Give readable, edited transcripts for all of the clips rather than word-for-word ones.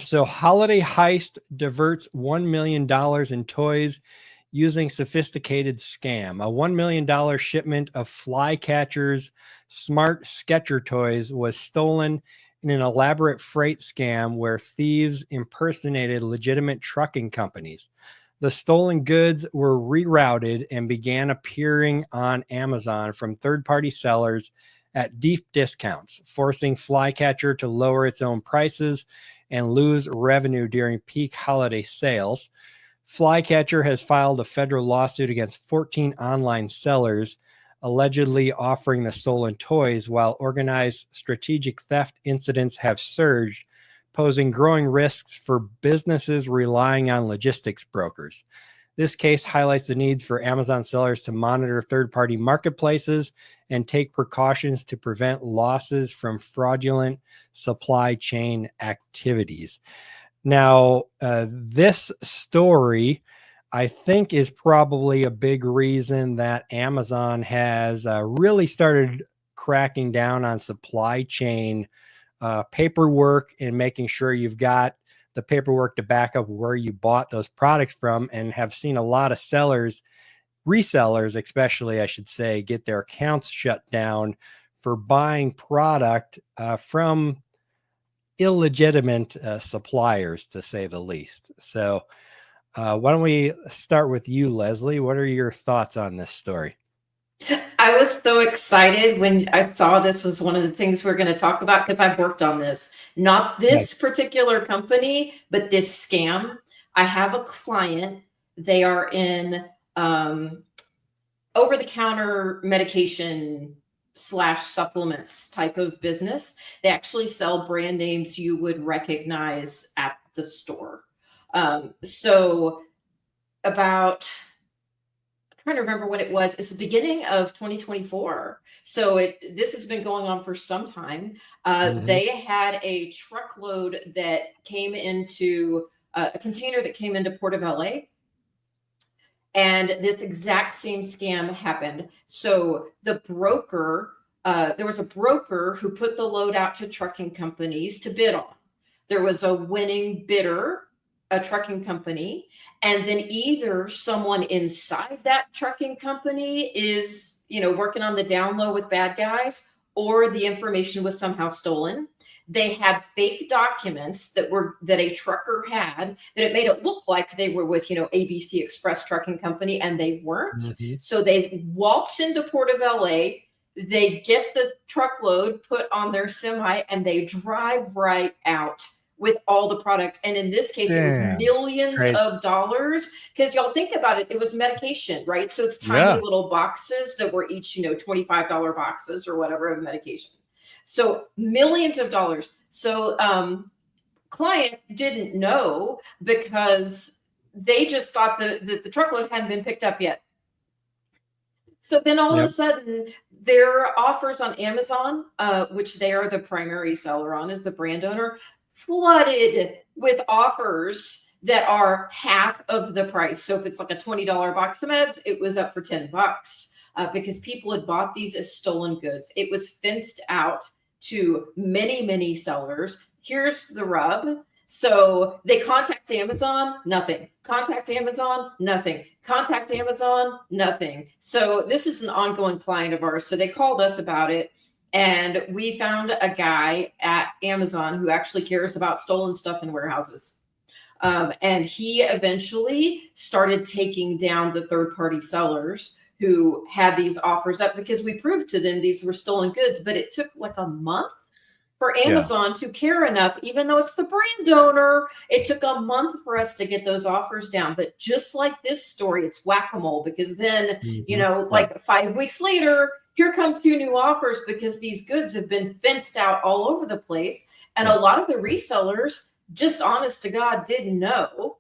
So Holiday Heist diverts $1 million in toys using sophisticated scam. A $1 million shipment of Flycatcher's smart Sketcher toys was stolen in an elaborate freight scam where thieves impersonated legitimate trucking companies. The stolen goods were rerouted and began appearing on Amazon from third-party sellers at deep discounts, forcing Flycatcher to lower its own prices and lose revenue during peak holiday sales. Flycatcher has filed a federal lawsuit against 14 online sellers, allegedly offering the stolen toys, while organized strategic theft incidents have surged, posing growing risks for businesses relying on logistics brokers. This case highlights the needs for Amazon sellers to monitor third-party marketplaces and take precautions to prevent losses from fraudulent supply chain activities. Now, this story, I think, is probably a big reason that Amazon has really started cracking down on supply chain paperwork and making sure you've got the paperwork to back up where you bought those products from, and have seen a lot of sellers, resellers especially, I should say, get their accounts shut down for buying product from illegitimate suppliers, to say the least. So why don't we start with you, Leslie? What are your thoughts on this story? I was so excited when I saw this was one of the things we're going to talk about, because I've worked on this. Not this particular company, but this scam. I have a client. They are in over-the-counter medication / supplements type of business. They actually sell brand names you would recognize at the store. So about... trying to remember when it was. It's the beginning of 2024. So this has been going on for some time. They had a truckload that came into a container that came into Port of LA. And this exact same scam happened. So the broker, there was a broker who put the load out to trucking companies to bid on. There was a winning bidder, a trucking company, and then either someone inside that trucking company is, working on the down low with bad guys, or the information was somehow stolen. They had fake documents that a trucker had, that it made it look like they were with, ABC Express Trucking Company, and they weren't. So they waltz into Port of LA, they get the truckload put on their semi, and they drive right out with all the product. And in this case, it was millions of dollars, because y'all think about it, it was medication, right? So it's tiny little boxes that were each, $25 boxes or whatever of medication. So millions of dollars. So client didn't know, because they just thought the truckload hadn't been picked up yet. So then all of a sudden, their offers on Amazon, which they are the primary seller on, as the brand owner, flooded with offers that are half of the price. So if it's like a $20 box of meds, it was up for $10 because people had bought these as stolen goods. It was fenced out to many, many sellers. Here's the rub. So they contact Amazon, nothing. Contact Amazon, nothing. Contact Amazon, nothing. So this is an ongoing client of ours. So they called us about it. And we found a guy at Amazon who actually cares about stolen stuff in warehouses. And he eventually started taking down the third-party sellers who had these offers up, because we proved to them these were stolen goods. But it took like a month for Amazon to care enough, even though it's the brand owner. It took a month for us to get those offers down. But just like this story, it's whack-a-mole, because then, like 5 weeks later, here come 2 new offers, because these goods have been fenced out all over the place. And a lot of the resellers, just honest to God, didn't know.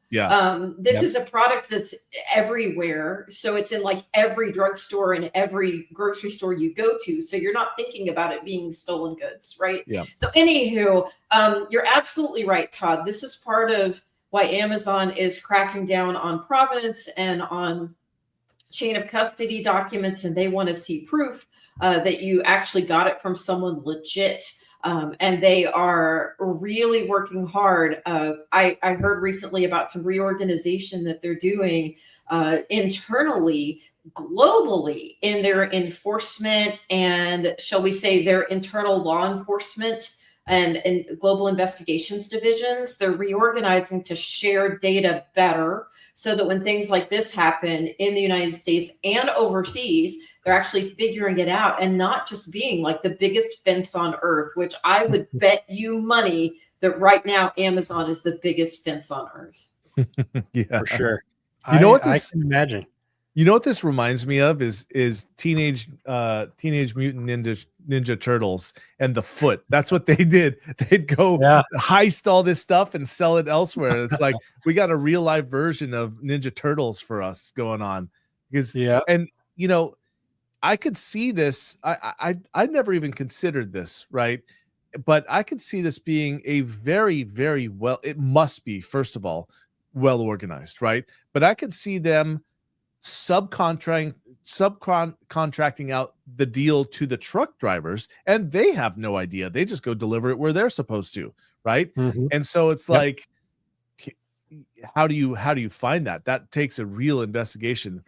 This is a product that's everywhere. So it's in like every drugstore and every grocery store you go to. So you're not thinking about it being stolen goods, right? So anywho, you're absolutely right, Todd. This is part of why Amazon is cracking down on provenance and on chain of custody documents, and they want to see proof that you actually got it from someone legit. And they are really working hard. I heard recently about some reorganization that they're doing internally, globally, in their enforcement and, shall we say, their internal law enforcement and global investigations divisions. They're reorganizing to share data better so that when things like this happen in the United States and overseas, they're actually figuring it out and not just being like the biggest fence on earth, which I would bet you money that right now Amazon is the biggest fence on earth. Yeah. For sure. You know what I this can imagine. You know what this reminds me of is Teenage Mutant Ninja Turtles and the foot. That's what they did. They'd go heist all this stuff and sell it elsewhere. It's like we got a real life version of Ninja Turtles for us going on. Because and you know, I could see this. I never even considered this, right? But I could see this being a very, very well, it must be, first of all, well organized, right? But I could see them subcontracting out the deal to the truck drivers, and they have no idea. They just go deliver it where they're supposed to, right? And so it's like, how do you find that? That takes a real investigation.